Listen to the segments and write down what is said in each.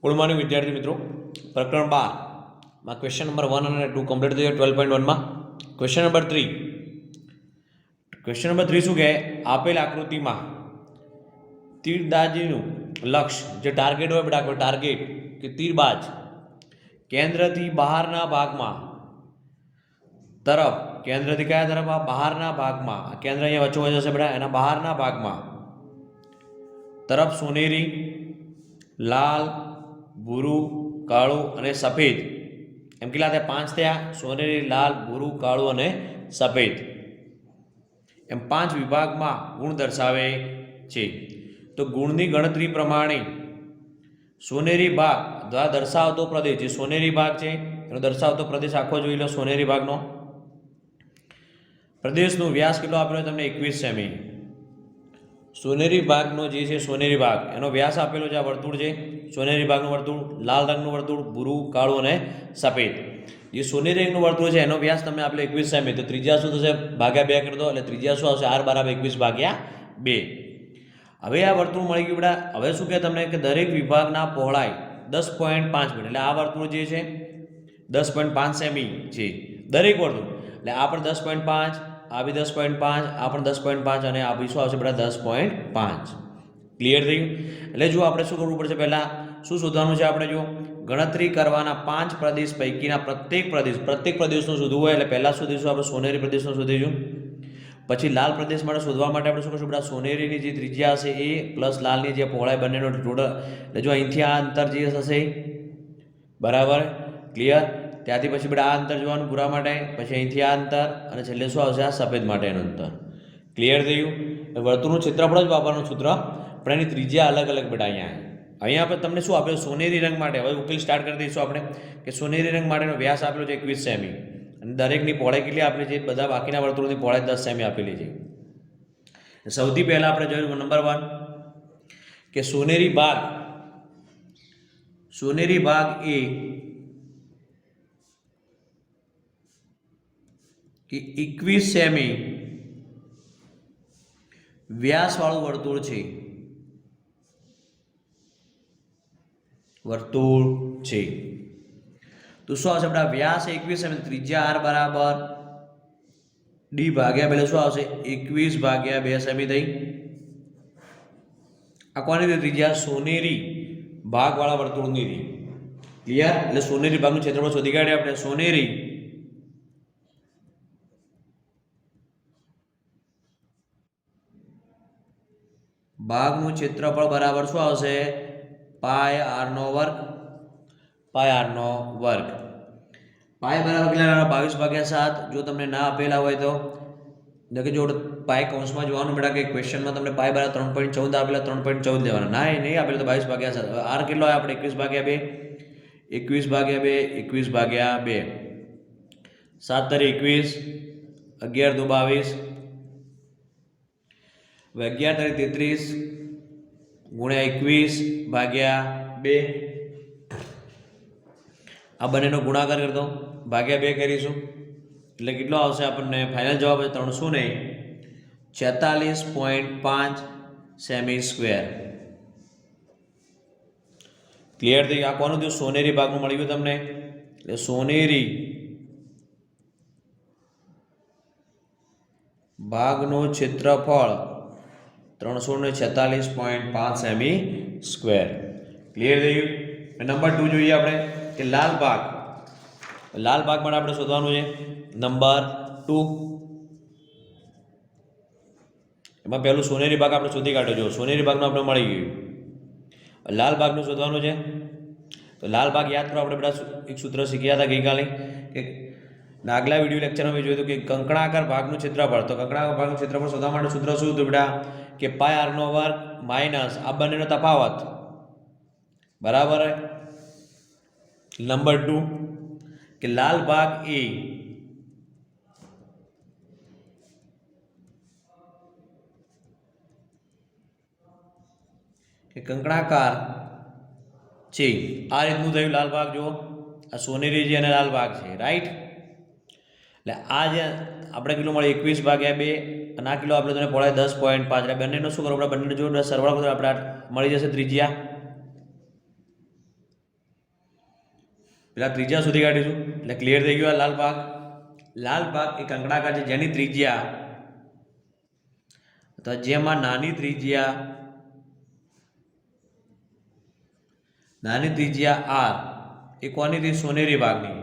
Good morning વિદ્યાર્થી મિત્રો. પ્રકરણ 12 માં ક્વેશ્ચન નંબર 1 અને 2 કમ્પ્લીટ થઈ ગયો 12.1 માં. ક્વેશ્ચન નંબર 3 શું કહે? આપેલ આકૃતિમાં તીરંદાજીનું લક્ષ્ય જે ટાર્ગેટ હોય બેટા ટાર્ગેટ કે તીરબાજ કેન્દ્રથી બહારના ભાગમાં તરફ કેન્દ્રથી કયા તરફ? બહારના ભાગમાં. કેન્દ્ર અહીંયા વચ્ચે હશે બેટા, એના બહારના ભાગમાં તરફ સોનેરી, લાલ, ભૂરું, કાળું અને સફેદ એમ કેટલા થયા? 5 થયા. સોનેરી, લાલ, ભૂરું, કાળું અને સફેદ એમ 5 વિભાગમાં ગુણ દર્શાવે છે. તો ગુણની ગણતરી પ્રમાણે સોનેરી ભાગ દ્વારા દર્શાવતો પ્રદેશ જે સોનેરી ભાગ છે એનો દર્શાવતો પ્રદેશ આખો જોઈ લો. સોનેરી ભાગનો પ્રદેશનો વ્યાસ કેટલો આપેલો તમને? 21 સેમી. સોનેરી ભાગનો જે છે સોનેરી ભાગ એનો વ્યાસ આપેલો છે. આ વર્તુળ છે સોનેરી ભાગનું વર્તુળ, લાલ રંગનું વર્તુળ, ભૂરું, કાળું અને સફેદ. જે સોનેરી રંગનું વર્તુળ છે એનો વ્યાસ તમને આપેલો 21 સેમી. તો ત્રિજ્યા શું થશે? ભાગ્યા 2 કરી દો એટલે ત્રિજ્યા શું આવશે? r બરાબર 21 ભાગ્યા 2. હવે આ વર્તુળ મળી ગયું બેટા. હવે શું કહે તમને કે દરેક વિભાગના પહોળાઈ 10.5 મીટર. એટલે આ વર્તુળ જે છે 10.5 સેમી છે દરેક વર્તુળ. એટલે આ પણ 10.5, આ બી 10.5, આ પણ 10.5 અને આ બી શું આવશે બેટા? 10.5. ક્લિયર થઈ ગયું? એટલે જો આપણે શું કરવું પડશે? પહેલાં શું શોધવાનું છે આપણે? જો ગણતરી કરવાના 5 પ્રદેશ પૈકીના પ્રત્યેક પ્રદેશનું શોધવું હોય એટલે પહેલાં શોધીશું આપણે સોનેરી પ્રદેશનું શોધીશું. પછી લાલ પ્રદેશ માટે શોધવા માટે આપણે શું કરશું બેટા? સોનેરીની જે ત્રિજ્યા હશે એ પ્લસ લાલની જે પહોળાઈ બંનેનો ટોટલ. એટલે જો અહીંથી આ અંતર જે થશે બરાબર ક્લિયર. ત્યાંથી પછી બેટા આ અંતર જોવાનું ભૂરા માટે, પછી અહીંથી આ અંતર અને છેલ્લે શું આવશે? આ સફેદ માટેનું અંતર. ક્લિયર થઈ ગયું? વર્તુળનું ક્ષેત્રફળ જ વાપરવાનું સૂત્ર, પણ એની ત્રિજ્યા અલગ અલગ બેટા. અહીંયા આપણે તમને શું આપેલું? સોનેરી રંગ માટે હવે ઉકેલ સ્ટાર્ટ કરી દઈશું આપણે કે સોનેરી રંગ માટેનો વ્યાસ આપેલો છે 21 સેમી અને દરેકની પહોળાઈ કેટલી આપેલી છે? બધા બાકીના વર્તુળની પહોળાઈ 10 સેમી આપેલી છે. સૌથી પહેલાં આપણે જોયું નંબર 1 કે સોનેરી ભાગ એ 21 સેમી વ્યાસવાળું વર્તુળ છે. તો શું આવશે બેટા? વ્યાસ 21 સેમી, ત્રિજ્યા r બરાબર d ભાગ્યા 2 શું આવશે? 21 ભાગ્યા 2 સેમી થઈ. આ કોની ત્રિજ્યા? સોનેરી ભાગવાળા વર્તુળની હતી. ક્લિયર? એટલે સોનેરી ભાગનું ક્ષેત્રફળ શોધી કાઢીએ આપણે. સોનેરી ભાગનું ક્ષેત્રફળ બરાબર શું આવશે? પાય r નો વર્ગ. પાય બરાબર કેટલા? 22 ભાગ્યા 7. જો તમને ના આપેલા હોય તો કે જો પાય કૌંસમાં જોવાનું બેટા કે ક્વેશ્ચનમાં તમને પાય બરાબર 3.14 આપેલા 3.14 લેવાના. ના એ નહીં આપેલા તો 22 ભાગ્યા 7. r કેટલો આવે આપણે? 21 ભાગ્યા 2. 7 તરી 21, 11 દુ 22, 11 તરી 33 ગુણ્યા 21 ભાગ્યા 2. આ બંનેનો ગુણાકાર કરી દો, ભાગ્યા 2 કરીશું એટલે કેટલો આવશે આપણને? ફાઇનલ જવાબ છે 346.5 સેમી સ્ક્વેર. ક્લિયર થઈ? આ કોનું થયું? સોનેરી ભાગનું મળી ગયું તમને. એટલે સોનેરી ભાગનું ક્ષેત્રફળ 346.5 સેમી સ્ક્વેર. ક્લિયર થઈ ગયું? નંબર 2 જોઈએ આપણે કે લાલ ભાગ માટે આપણે શોધવાનું છે. નંબર 2 એમાં પહેલું સોનેરી ભાગ આપણે શોધી કાઢ્યો. જો સોનેરી ભાગનું આપણે મળી ગયું. લાલ ભાગનું શોધવાનું છે. તો લાલ ભાગ યાદ કરો. આપણે બધા એક સૂત્ર શીખ્યા હતા ગઈકાલે કે આગલા વિડીયો લેક્ચરમાં મેં જોયું હતું કે કંકણાકાર ભાગનું ક્ષેત્રફળ. તો કંકણાકાર ભાગનું ક્ષેત્રફળ શોધવા માટે સૂત્ર શું હતું બેટા? કે પાય r નો વર્ગ માઇનસ આ બંનેનો તફાવત બરાબર. નંબર 2 કે લાલ ભાગ એ કે કંકણાકાર છે. આ રીતનું થયું લાલ ભાગ. જુઓ આ સોનેરી છે અને લાલ ભાગ છે. રાઈટ? એટલે આ જે આપણે કેટલું મળે? 21 ભાગ્યા 2 અને આ કિલો આપણે તને પહોળાઈ 10.5. એટલે બંનેનો શું કરો? આપણે બંનેનો જો સરવાળો કરો આપણે મળી જશે ત્રિજ્યા. પેલા ત્રિજ્યા સુધી કાઢીશું એટલે ક્લિયર થઈ ગયું. આ લાલ ભાગ, લાલ ભાગ એ કંકડાકાર છે જેની ત્રિજ્યા, તો જેમાં નાની ત્રિજ્યા આર એ કોની હતી? સોનેરી ભાગની.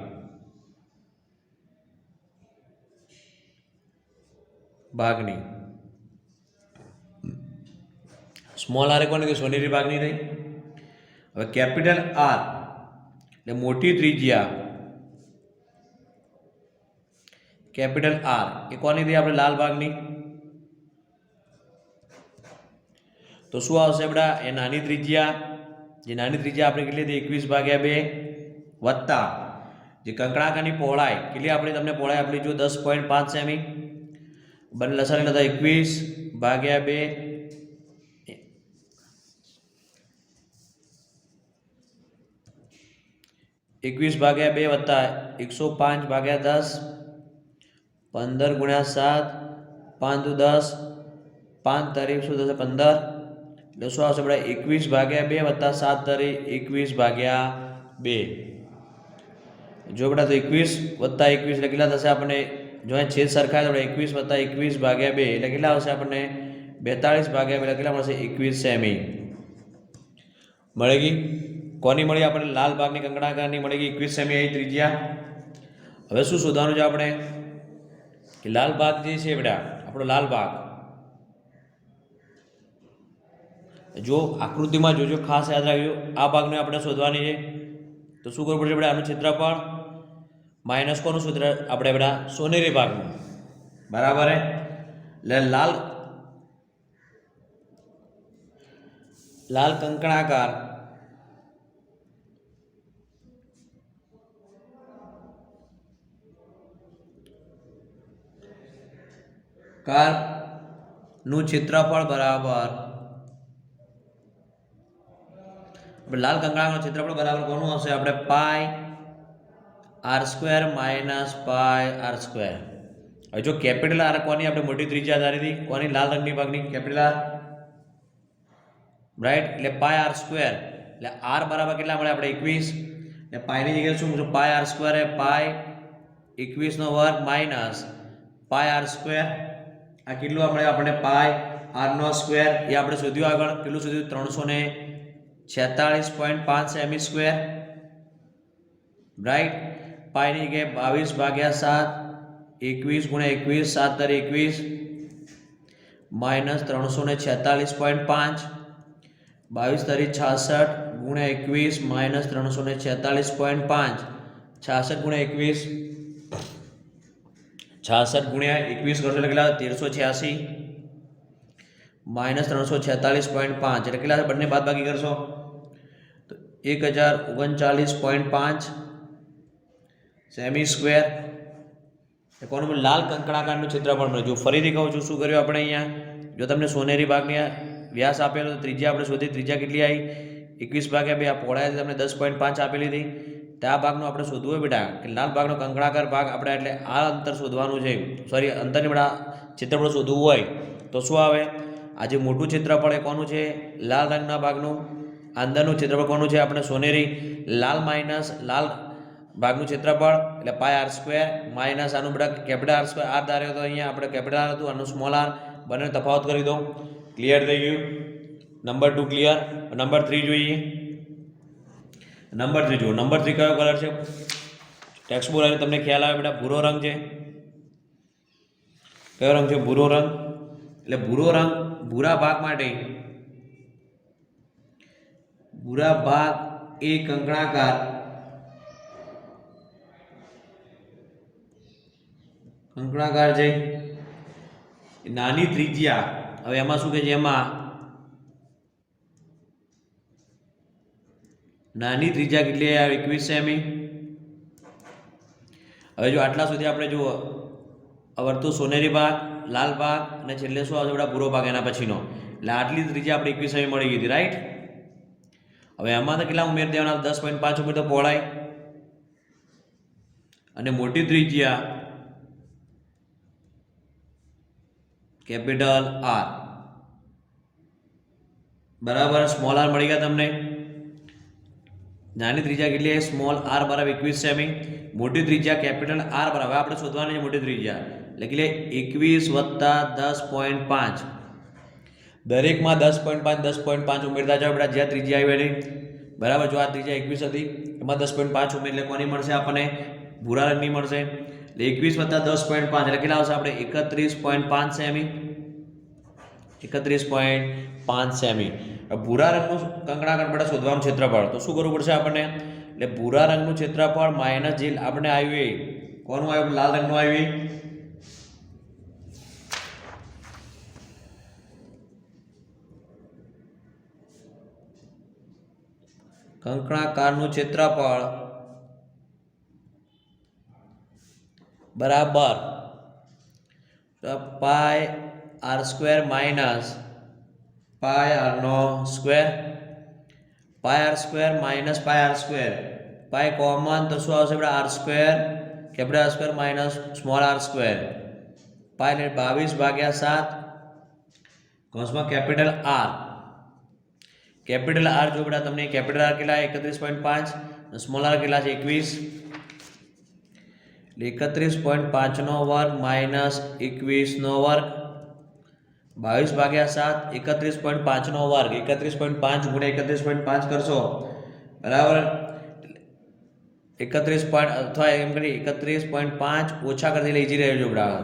સ્મોલ આર એ કોની હતી? સોનેરી ભાગની રહી. હવે કેપિટલ આર એટલે મોટી ત્રિજ્યા, કેપિટલ આર એ કોની હતી? આપણે લાલ ભાગની. તો શું આવશે બેટા? એ નાની ત્રિજ્યા, જે નાની ત્રિજ્યા આપણે કેટલી હતી? 21/2 વત્તા જે કંકણાકારની પહોળાઈ કેટલી આપણે તમને પહોળાઈ આપણી જો 10.5 સેમી, બંને લસાઅ લેતા 21/2 21/2 વત્તા 105/10 15 × 7 5 × 10 5 તારીખ શું થશે? 15 એટલે શું આવશે આપણે? 21/2 વત્તા 7 તારીખ 21/2. જો બેટા તો 21 વત્તા 21 એટલે કેટલા થશે? આપણને જો અહીં છેદ સરખા તો 21 વત્તા 21/2 એટલે કેટલા આવશે? આપણને 42/2 એટલે કેટલા મળશે? 21 સેમી મળી ગઈ. કોની મળી? આપણે લાલ ભાગની કંકણાકારની મળી ગઈ 21 સેમી અહીં ત્રિજ્યા. હવે શું શોધવાનું છે આપણે? કે લાલ ભાગ જે છે બેટા, આપણો લાલ ભાગ, જો આકૃતિમાં જોજો, ખાસ યાદ રાખજો, આ ભાગને આપણે શોધવાની છે. તો શું કરવું પડશે બેટા? આનું ક્ષેત્રફળ માઇનસ કોનું સૂત્ર? આપણે બેટા સોનેરી ભાગનું. બરાબર હે? એટલે લાલ કંકણાકાર નું ક્ષેત્રફળ બરાબર, લાલ કંકણાકારનું ક્ષેત્રફળ બરાબર કોનું હશે? આપણે પાઈ r² માઇનસ પાઈ r². હવે જો કેપિટલ આર કોની આપણે મોટી ત્રિજ્યા ધારી હતી? કોની? લાલ રંગની ભાગની કેપિટલ આર, રાઈટ. એટલે પાઈ r², એટલે r બરાબર કેટલા મળે? આપણે 21. એટલે પાઈની જગ્યાએ શું મૂકશું? પાઈ r² એ પાઈ 21² માઇનસ પાઈ r². આ કેટલું મળે આપણને? પાઈ r² એ આપણે શોધ્યું આગળ. કેટલું શોધ્યું? 346.5 સેમી², રાઈટ. પાઈની જગ્યાએ 22/7 21 × 21 7 તારીખ 21 માઇનસ 346.5 22 તારીખ 66 × 21 માઇનસ 346.5 66 × 21 66 × 21 કરશો એટલે કેટલા? 1386 માઇનસ 346.5 એટલે કેટલા? બંને બાદ બાકી કરશો તો 1039.5 સેમી². કોનું? લાલ કંકણાકારનું ક્ષેત્રફળ મળે. જો ફરીથી કહું છું શું કર્યું આપણે અહીંયા? જો તમને સોનેરી ભાગની વ્યાસ આપેલો તો ત્રિજ્યા આપણે શોધી. ત્રિજ્યા કેટલી આવી? 21/2. આ પહોળાઈ તમને 10.5 આપેલી હતી. ત્યાં ભાગનું આપણે શોધવું હોય બેટા કે લાલ ભાગનો કંકણાકાર ભાગ આપણે, એટલે આ અંતર શોધવાનું છે. સોરી, અંતરની બેટા ક્ષેત્રફળ શોધવું હોય તો શું આવે? આ જે મોટું ક્ષેત્રફળ એ કોનું છે? લાલ રંગના ભાગનું. અંદરનું ક્ષેત્રફળ કોનું છે? આપણે સોનેરી. લાલ માઇનસ લાલ ભાગનું ક્ષેત્રફળ એટલે પાઈ r² માઇનસ આનું બેટા કેપિટલ r². આર ધાર્યો હતો અહીંયા આપણે કેપિટલ આર હતું, આનું સ્મોલ આર. બંને તફાવત કરી દો. ક્લિયર થઈ ગયું? Number 2 clear. નંબર 3 જોઈએ. નંબર 3 જુઓ. નંબર 3 કયો કલર છે? ટેક્સ્ટ બુક આવી તમને ખ્યાલ આવે બેટા, ભૂરો રંગ છે. કયો રંગ છે? ભૂરો રંગ. એટલે ભૂરો રંગ, ભૂરા ભાગ માટે, ભૂરા ભાગ એ કંકણાકાર છે. નાની ત્રિજ્યા, હવે એમાં શું કે છે? એમાં નાની ત્રિજ્યા કેટલી? 21 સેમી. હવે જો આટલા સુધી આપણે જુઓ, વર્તુળ સોનેરી ભાગ, લાલ ભાગ અને છેલ્લે શું આવશે બેટા? ભૂરો ભાગ એના પછીનો. એટલે આટલી ત્રિજ્યા આપણે 21 સેમી મળી ગઈ હતી, રાઈટ. હવે એમાં તો કેટલા ઉમેર દેવાના? 10.5 ઉમેર તો પહોળાઈ અને મોટી ત્રિજ્યા કેપિટલ આર. બરાબર. સ્મોલ આર મળી ગયા તમને. નાની ત્રિજ્યા કેટલી છે? સ્મોલ આર બરાબર 21 સેમી. મોટી ત્રિજ્યા કેપિટલ આર બરાબર, હવે આપણે શોધવાની છે મોટી ત્રિજ્યા, એટલે કે 21 + 10.5. દરેકમાં 10.5 10.5 ઉમેરતા જાઓ બેટા, જ્યાં ત્રિજ્યા આવી એની બરાબર. જો આ ત્રિજ્યા 21 હતી, એમાં 10.5 ઉમેર, એટલે કોની મળશે આપણને? ભૂરા રંગની મળશે. એટલે 21 + 10.5 એટલે કેટલા આવશે આપણે? 31.5 સેમી. 31.5 સેમી. ભૂરા રંગનું કંકણાકાર બેટા શોધવાનું ક્ષેત્રફળ, તો શું કરવું પડશે આપણને? એટલે ભૂરા રંગનું ક્ષેત્રફળ માઇનસ જે આપણે આવ્યું એ કોનું આવ્યું? લાલ રંગનું આવ્યું. કંકણાકારનું ક્ષેત્રફળ બરાબર pi r square minus pi આરનો square. Pi r square minus pi r square, pi common તો શું આવશે બેટા? R square capital R square minus small R square. Pi ને 22/7 કૌંસમાં કેપિટલ આર. કેપિટલ આર જો બેટા તમને કેપિટલ આર કેટલા? 31.5. સ્મોલ આર કેટલા છે? 21. એટલે 31.5 નો વર્ગ માઇનસ 21 નો વર્ગ. 22/7 31.5 નો વર્ગ. 31.5 ગુણ્યા 31.5 કરશો બરાબર. 31 અથવા એમ કરી 31.5 ઓછા કરતી લઈ જઈ રહ્યો છું બેટા.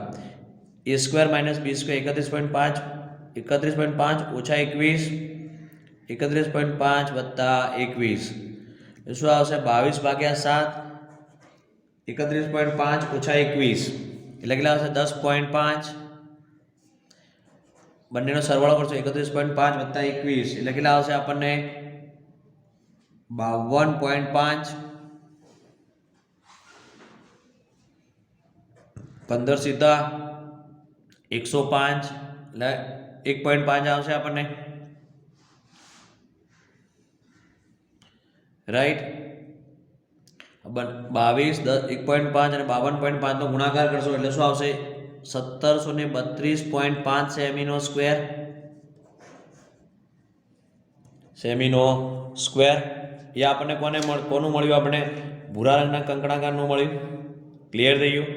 a square minus b square 31.5 31.5 ઓછા 21 31.5 વત્તા 21 શું આવશે? 22/7 31.5 ઓછા 21 એટલે કેટલા આવશે? 10.5. બંનેનો સરવાળો કરશો 31.5 વત્તા 21 એટલે કેટલા આવશે આપણને? 52.5. 15 સીધા 105 એટલે 1.5 આવશે આપણને, રાઈટ. 22 1.5 અને 52.5 નો ગુણાકાર કરશો એટલે શું આવશે? 1732.5 સેમીનો સ્ક્વેર. સેમીનો સ્ક્વેર એ આપણને કોનું મળ્યું? આપણે ભૂરા રંગના કંકણાકારનું મળ્યું. ક્લિયર થઈ ગયું?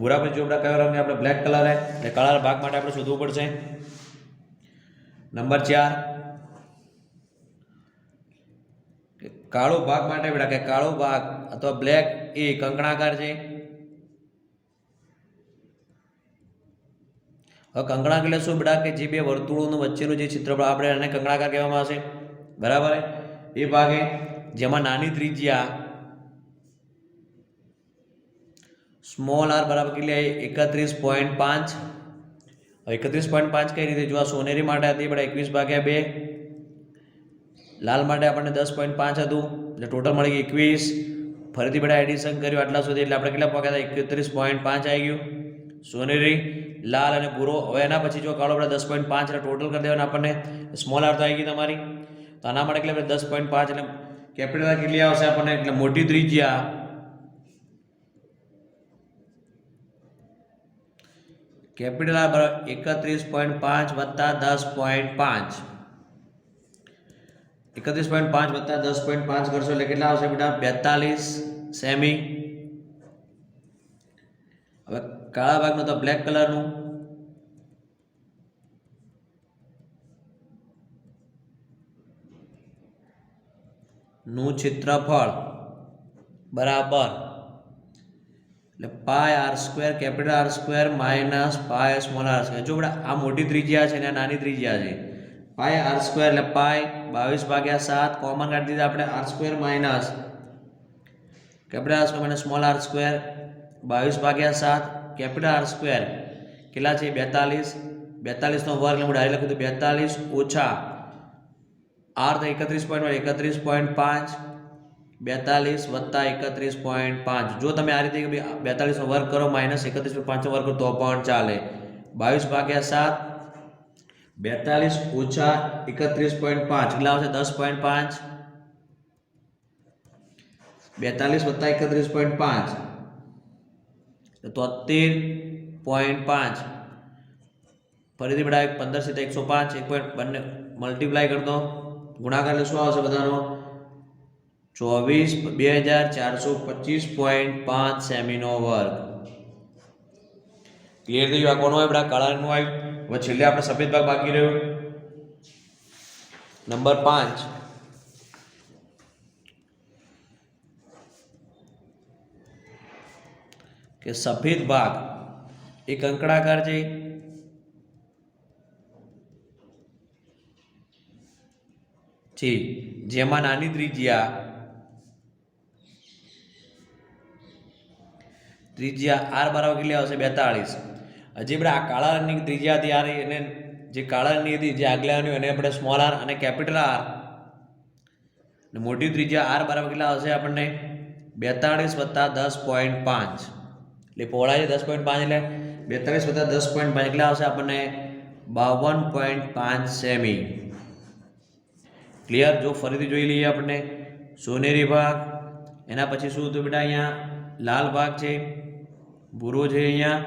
ભૂરા પછી જો આપણે કયો રંગ? આપણે બ્લેક કલર એટલે કાળા ભાગ માટે આપણે શોધવું પડશે. નંબર 4 કાળો ભાગ માટે બેટા કે કાળો ભાગ અથવા બ્લેક એ કંકણાકાર છે. હવે કંકણાકાર એટલે શું બેટા? કે જે બે વર્તુળોનું વચ્ચેનું જે ક્ષેત્રફળ આપણે એને કંકણાકાર કહેવામાં આવશે બરાબર. એ ભાગે જેમાં નાની ત્રિજ્યા સ્મોલ આર બરાબર કેટલી? 31.5. 31.5 કઈ રીતે? જો આ સોનેરી માટે હતી બેટા 21/2, લાલ માટે આપણને 10.5 હતું એટલે ટોટલ મળી ગયું 21. ફરીથી બેટા એડિશન કર્યું આટલા સુધી એટલે આપણે કેટલા પહોંચ્યા હતા? 31.5 આવી ગયું સોનેરી, લાલ અને ભૂરો. હવે એના પછી જો કાઢો આપણે 10.5 એટલે ટોટલ કરી દેવાના આપણને. સ્મોલ આર તો આવી ગઈ તમારી, તો આના માટે એટલે 10.5 એટલે કેપિટલ આર કેટલી આવશે આપણને? એટલે મોટી ત્રિજ્યા કેપિટલ આર બરાબર 31.5 વત્તા 10.5. 31.5 વત્તા 10.5 કરશો એટલે કેટલા આવશે બેટા? 42 સેમી. હવે કાળા ભાગનું તો બ્લેક કલરનું ક્ષેત્રફળ બરાબર એટલે pi r square capital R square minus pi small R square. જો બેટા આ મોટી ત્રિજ્યા છે ને આ નાની ત્રિજ્યા છે. પાઈ આર સ્ક્વેર એટલે પાઈ 22/7 કોમન કાઢી દીધા આપણે. R square minus capital R square minus small R square 22/7 capital R square કેટલા છે? 42. 42 નો વર્ગ એટલે ડાયરેક્ટ લખ્યું 42 ઓછા આર તો 31.5 42 વત્તા 31.5. જો તમે આ રીતે 42 નો વર્ગ કરો માઇનસ 31.5 નો વર્ગ કરો તો પણ ચાલે. 22/7 42 ઓછા 31.5 કેટલા આવશે? 10.5. 42 વત્તા 31.5 73.5. ફરીથી બેટા 15 સીધા 105 1 બંને મલ્ટીપ્લાય કરતો ગુણાકાર એટલે શું આવશે બધાનો? 24,425.5 સેમીનો વર્ગ. ક્લિયર થઈ ગયું? આ કોનું આવ્યું બેટા? કાળા રંગનું આવ્યું. હવે છેલ્લે આપણે સફેદ ભાગ બાકી રહ્યો નંબર 5. કે સફેદ ભાગ એક અંકડાકાર છે જેમાં નાની ત્રિજ્યા r બરાબર કેટલી આવશે? 42. હજી આપણે આ કાળા રંગની ત્રિજ્યા હતી r, એને જે કાળા રંગની હતી જે આગલાની એને આપણે સ્મોલ r અને કેપિટલ R, અને મોટી ત્રિજ્યા r બરાબર કેટલા આવશે આપણને? 42 વત્તા 10.5. એટલે પહોળાઈ 10.5 એટલે 42 વત્તા 10.5 કેટલા આવશે આપણને? 52.5 સેમી. ક્લિયર? જો ફરીથી જોઈ લઈએ આપણે સોનેરી ભાગ, એના પછી શું હતું બેટા? અહીંયા લાલ ભાગ છે, ભૂરો છે, અહીંયા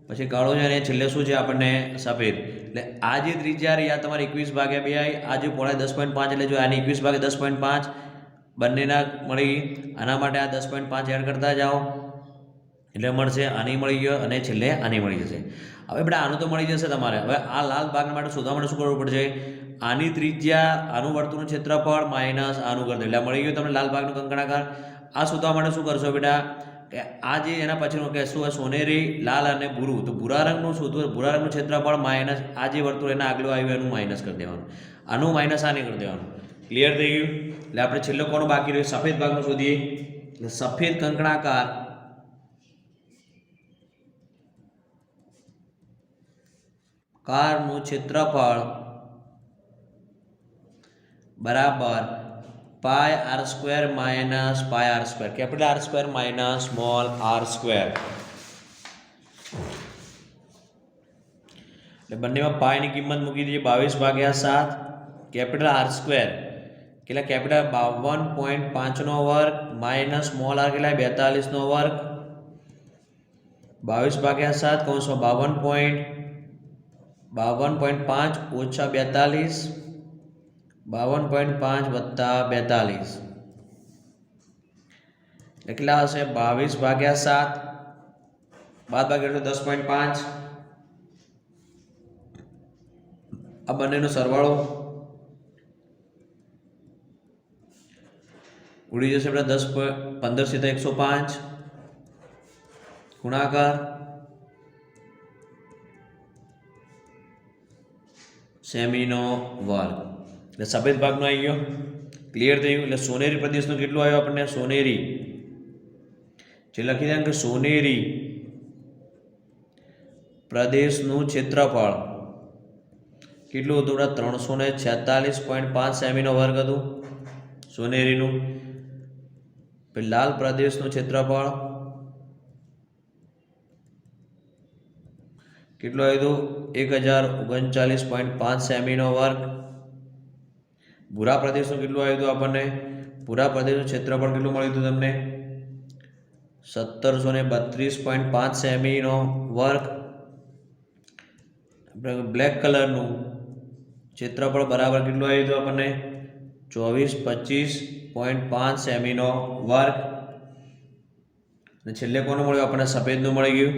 પછી કાળો છે, અને છેલ્લે શું છે આપણને? સફેદ. એટલે આ જે ત્રિજ્યા રહી આ તમારી 21 ભાગ્યા 2 આવી, આ જે પહોળાઈ 10.5 એટલે જો આની 21 ભાગ્યા 10.5 બંનેના મળી, આના માટે આ 10.5 એડ કરતા જાઓ એટલે મળશે. આની મળી ગયો અને છેલ્લે આની મળી જશે. હવે બેટા આનું તો મળી જશે તમારે. હવે આ લાલ ભાગ માટે શોધવા માટે શું કરવું પડશે? આની ત્રિજ્યા, આનું વર્તુળનું ક્ષેત્રફળ માઇનસ આનું કરી દો એટલે મળી ગયું તમને લાલ ભાગનું કંકણાકાર. આ શોધવા માટે શું કરશો બેટા? કે આ જે એના પછીનું કે શું? સોનેરી, લાલ અને ભૂરું. તો ભૂરા રંગનું શોધવું, ભૂરા રંગનું ક્ષેત્રફળ માઇનસ આ જે વર્તુળ એના આગળ આવ્યું એનું માઇનસ કરી દેવાનું, આનું માઇનસ આને કરી દેવાનું. ક્લિયર થઈ ગયું? એટલે આપણે છેલ્લો કોનો બાકી રહ્યો? સફેદ ભાગનું શોધીએ. એટલે સફેદ કંકણાકાર નું ક્ષેત્રફળ બરાબર પાય r સ્ક્વેર માઇનસ પાય r square, capital R square minus small r square. એટલે બંનેમાં પાયની કિંમત મૂકી દઈએ 22 ભાગ્યા 7 કેપિટલ R સ્ક્વેર કેટલા? કેપિટલ 52.5 નો વર્ગ માઇનસ સ્મોલ r કેટલા? 42 નો વર્ગ. 22 ભાગ્યા 7 કૌંસમાં 52.5 ઓછા 42, 52.5 વત્તા 42 કેટલા હશે? 22 ભાગ્યા 7 બાદ બાકી 10.5. આ બંનેનો સરવાળો ઉડી જશે બેટા 15 સીધા 105 ગુણાકાર સેમીનો વર્ગ. એટલે સફેદ ભાગનો આવી ગયો. ક્લિયર થઈ ગયું? એટલે સોનેરી પ્રદેશનું કેટલું આવ્યું આપણને? સોનેરી જે લખી દે કે સોનેરી પ્રદેશનું ક્ષેત્રફળ કેટલું હતું? 346.5 સેમીનો વર્ગ હતું સોનેરીનું. લાલ પ્રદેશનું ક્ષેત્રફળ કેટલું આવ્યું? 1039.5 સેમીનો વર્ગ. ભૂરા પ્રદેશનું કેટલું આવ્યું હતું આપણને? ભૂરા પ્રદેશનું ક્ષેત્રફળ કેટલું મળ્યું હતું તમને? 1732.5 સેમીનો વર્ગ. બ્લેક કલરનું ક્ષેત્રફળ બરાબર કેટલું આવ્યું હતું આપણને? 2425.5 સેમીનો વર્ગ. અને છેલ્લે કોનું મળ્યું આપણને? સફેદનું મળી ગયું.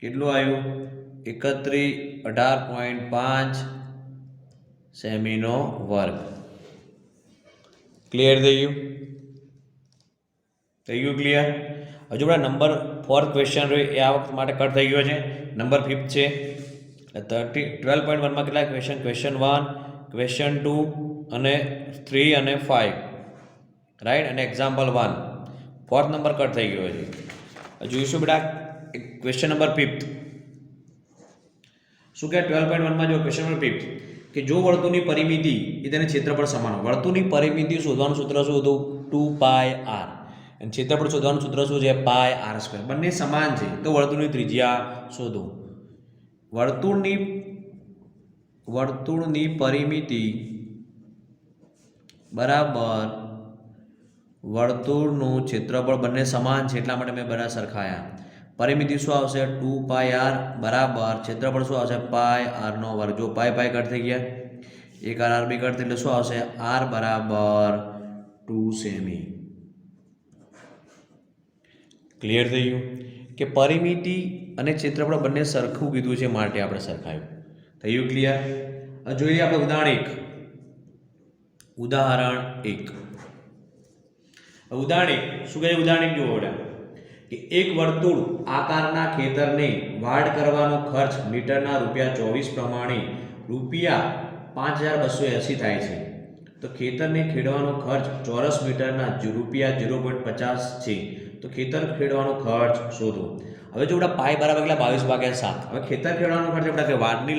કેટલું આવ્યું? 3118.5 સેમીનો વર્ગ. ક્લિયર થઈ ગયું? થઈ ગયું ક્લિયર? હજુ આપણા નંબર 4 ક્વેશ્ચન રહ્યો એ આ વખત માટે કટ થઈ ગયો છે. નંબર 5 છે. 12.1 માં કેટલા ક્વેશ્ચન? ક્વેશ્ચન 1, ક્વેશ્ચન 2 અને 3 અને 5 રાઈટ, અને એક્ઝામ્પલ 1. 4th નંબર કટ થઈ ગયો છે. જોઈશું બેટા ક્વેશ્ચન નંબર 5. શું કહે 12.1 માં? જો ક્વેશ્ચન નંબર 5 કે જો વર્તુળની પરિમિતિ એ તેને ક્ષેત્રફળ સમાન હોય. વર્તુળની પરિમિતિ શોધવાનું સૂત્ર શું હતું? 2πr. અને ક્ષેત્રફળ શોધવાનું સૂત્ર શું છે? પાય r સ્ક્વેર. બંને સમાન છે તો વર્તુળની ત્રિજ્યા શોધો. વર્તુળની પરિમિતિ બરાબર વર્તુળનું ક્ષેત્રફળ બંને સમાન છે એટલા માટે મેં બધા સરખાયા. પરિમિતિ શું આવશે? 2πr બરાબર ક્ષેત્રફળ શું આવશે? પાય r નો વર્ગ. જો પાય પાય કટ થઈ ગયા એક આર બી કરતા એટલે શું આવશે? આર બરાબર 2 સેમી. ક્લિયર થઈ ગયું કે પરિમિતિ અને ક્ષેત્રફળ બંને સરખું કીધું છે માટે આપણે સરખાયું. થઈ ગયું ક્લિયર? જોઈએ આપણે ઉદાહરણ 1. ઉદાહરણ 1 શું કહે છે? ઉદાહરણ 1 જુઓ બેટા કે એક વર્તુળ આકારના ખેતરને વાડ કરવાનો ખર્ચ મીટરના ₹24 પ્રમાણે ₹5280 થાય છે. તો ખેતરને ખેડવાનો ખર્ચ ચોરસ મીટરના ₹0.50 છે. તો ખેતર ખેડવાનો ખર્ચ શોધો. હવે જો બેટા પાઈ બરાબર કેટલા? 22/7. હવે ખેતર ખેડવાનો ખર્ચ બેટા કે વાડની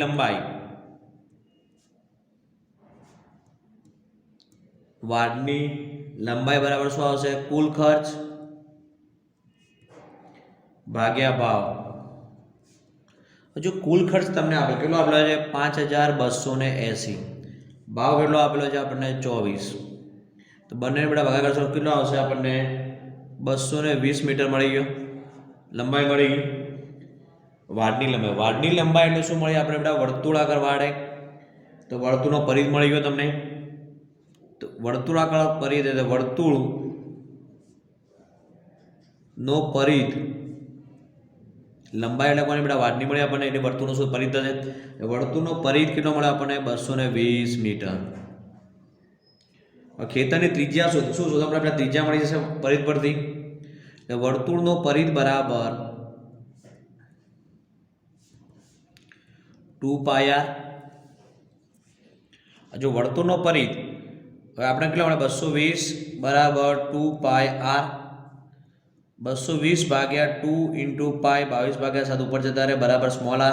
લંબાઈ બરાબર શું આવશે? કુલ ખર્ચ ભાગ્યા ભાવ. જો કુલ ખર્ચ તમને આપે કેટલો આપેલો છે? 5280. ભાવ કેટલો આપેલો છે આપણને? 24. તો બંને બેટા ભાગાકાર કરશો કેટલો આવશે આપણને? 220 મીટર મળી ગયો, લંબાઈ મળી ગઈ. વાડની લંબાઈ એટલે શું મળી આપણે બેટા? વર્તુળાકાર વાડ. તો વર્તુળનો પરિઘ મળી ગયો તમને. તો વર્તુળાકાર પરિઘ એટલે વર્તુળનો પરિઘ લંબાઈ એટલે કોની બેટા? વાડની મળી આપણને, એટલે વર્તુળનો શું પરિઘ થશે? વર્તુળનો પરિઘ કેટલો મળે આપણને? 220 મીટર. ખેતરની ત્રિજ્યા શું શોધો આપણે? ત્રિજ્યા મળી જશે પરિઘ પરથી. વર્તુળનો પરિઘ બરાબર 2πr. જો વર્તુળનો પરિઘ હવે આપણે કેટલો મળે? 220 બરાબર 2πr. 220 ભાગ્યા 2 × પાઈ 22/7 ઉપર જતા રહે બરાબર સ્મોલ r.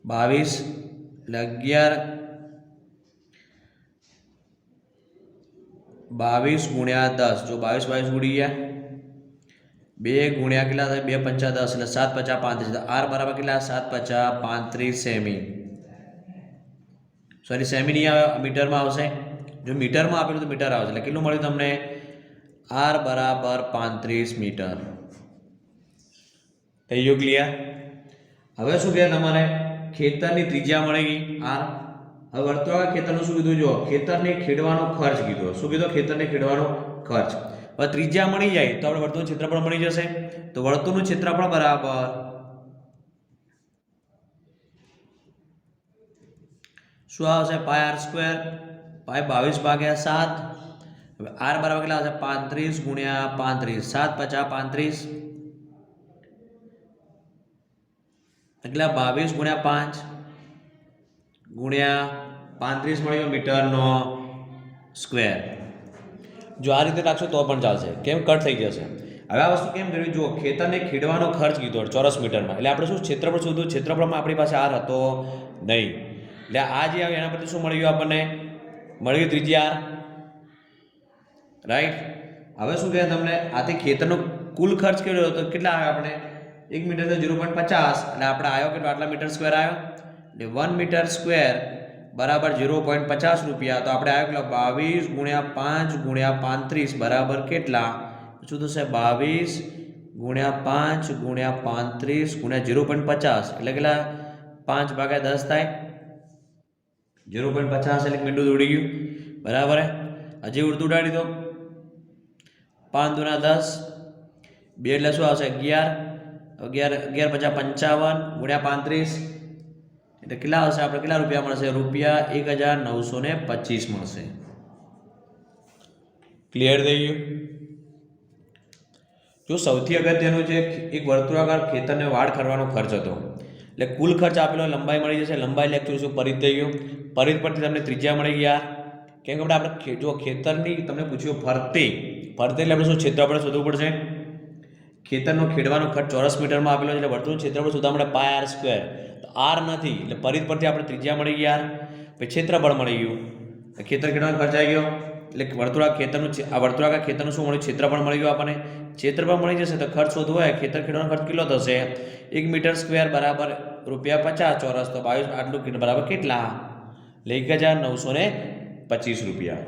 22 એટલે 11 22 ગુણ્યા 10. જો 22 ઉડી ગયા 2 ગુણ્યા કેટલા થાય? 2 × 5 = 10 એટલે 7 × 5 = 35. આર બરાબર કેટલા? 7 × 5 = 35 સેમી. સોરી સેમી નહીં આવે, મીટરમાં આવશે. જો મીટરમાં આપેલું તો મીટર આવશે. એટલે કેટલું મળ્યું તમને? આર બરાબર 35 મીટર. થઈ ગયું ક્લિયર? હવે શું કહે તમારે? ખેતરની ત્રિજ્યા મળી ગઈ આર. હવે વર્તુળાકાર ખેતરનું શું કીધું? જો ખેતરને ખેડવાનો ખર્ચ કીધો. શું કીધું? ખેતરને ખેડવાનો ખર્ચ. હવે ત્રિજ્યા મળી જાય તો આપણે વર્તુળનું ક્ષેત્રફળ મળી જશે. તો વર્તુળનું ક્ષેત્રફળ બરાબર શું આવશે? πr². પાઈ 22/7. હવે આર બરાબર કેટલા આવશે? 35 ગુણ્યા 35. 7 × 5 = 35 એટલે 22 ગુણ્યા 5 ગુણ્યા 35 મળ્યો મીટરનો સ્ક્વેર. જો આ રીતે રાખશો તો પણ ચાલશે. કેમ? કટ થઈ જશે. હવે આ વસ્તુ કેમ કરવી? જુઓ ખેતરને ખેડવાનો ખર્ચ કીધો ચોરસ મીટરમાં. એટલે આપણે શું ક્ષેત્રફળ શોધવું? ક્ષેત્રફળમાં આપણી પાસે આર હતો નહીં. એટલે આ જે આવે એના પરથી શું મળી ગયું આપણને? મળી ગયું ત્રિજ્યા આર. રાઈટ. હવે શું કહે તમને? આથી ખેતરનો કુલ ખર્ચ કેટલો હતો? કેટલા આવ્યો આપણે? 1 મીટર તો 0.50 એટલે આપણે આવ્યો કેટલો? આટલા મીટર સ્ક્વેર આવ્યો. એટલે 1 મીટર સ્ક્વેર બરાબર 0.50 રૂપિયા. તો આપણે આવ્યો કેટલા? 22 ગુણ્યા 5 ગુણ્યા 35 બરાબર કેટલા? શું થશે? 22 ગુણ્યા 5 ગુણ્યા 35 ગુણ્યા 0.50 એટલે કેટલા? 5/10 થાય. 0.50 એટલે મીંડું ઉડી ગયું બરાબર. હજી ઉડતું ઉડાડી દો. 5 × 10 2 એટલે શું આવશે? 11 11 × 5 = 55 ગુણ્યા 35 એટલે કેટલા આવશે? આપણે કેટલા રૂપિયા મળશે? ₹1925 મળશે. ક્લિયર થઈ ગયું? જો સૌથી અગત્યનું છે એક વર્તુળાકાર ખેતરને વાડ કરવાનો ખર્ચ હતો. એટલે કુલ ખર્ચ આપેલો, લંબાઈ મળી જશે. લંબાઈ લેખતું શું? પરિઘ થઈ ગયું. પરિઘ પરથી તમને ત્રિજ્યા મળી ગયા. કેમ કે આપણે જો ખેતરની તમને પૂછ્યું ફરતે એટલે આપણે શું ક્ષેત્રફળ શોધવું પડશે? ખેતરનો ખેડવાનો ખર્ચ ચોરસ મીટરમાં આપેલો છે. એટલે વર્તુળનું ક્ષેત્રફળ શોધવા માટે πr². તો આર નથી એટલે પરિઘ પરથી આપણે ત્રિજ્યા મળી ગયા. પછી ક્ષેત્રફળ મળી ગયું. ખેતર ખેડવાનો ખર્ચ આવી ગયો. એટલે વર્તુળાકાર ખેતરનું શું મળ્યું? ક્ષેત્રફળ મળી ગયું આપણને. ક્ષેત્રફળ મળી જશે તો ખર્ચ શોધવો હોય. ખેતર ખેડવાનો ખર્ચ કેટલો થશે? 1 મીટર સ્ક્વેર બરાબર ₹50 ચોરસ. તો 22 આટલું બરાબર કેટલા? ₹1925.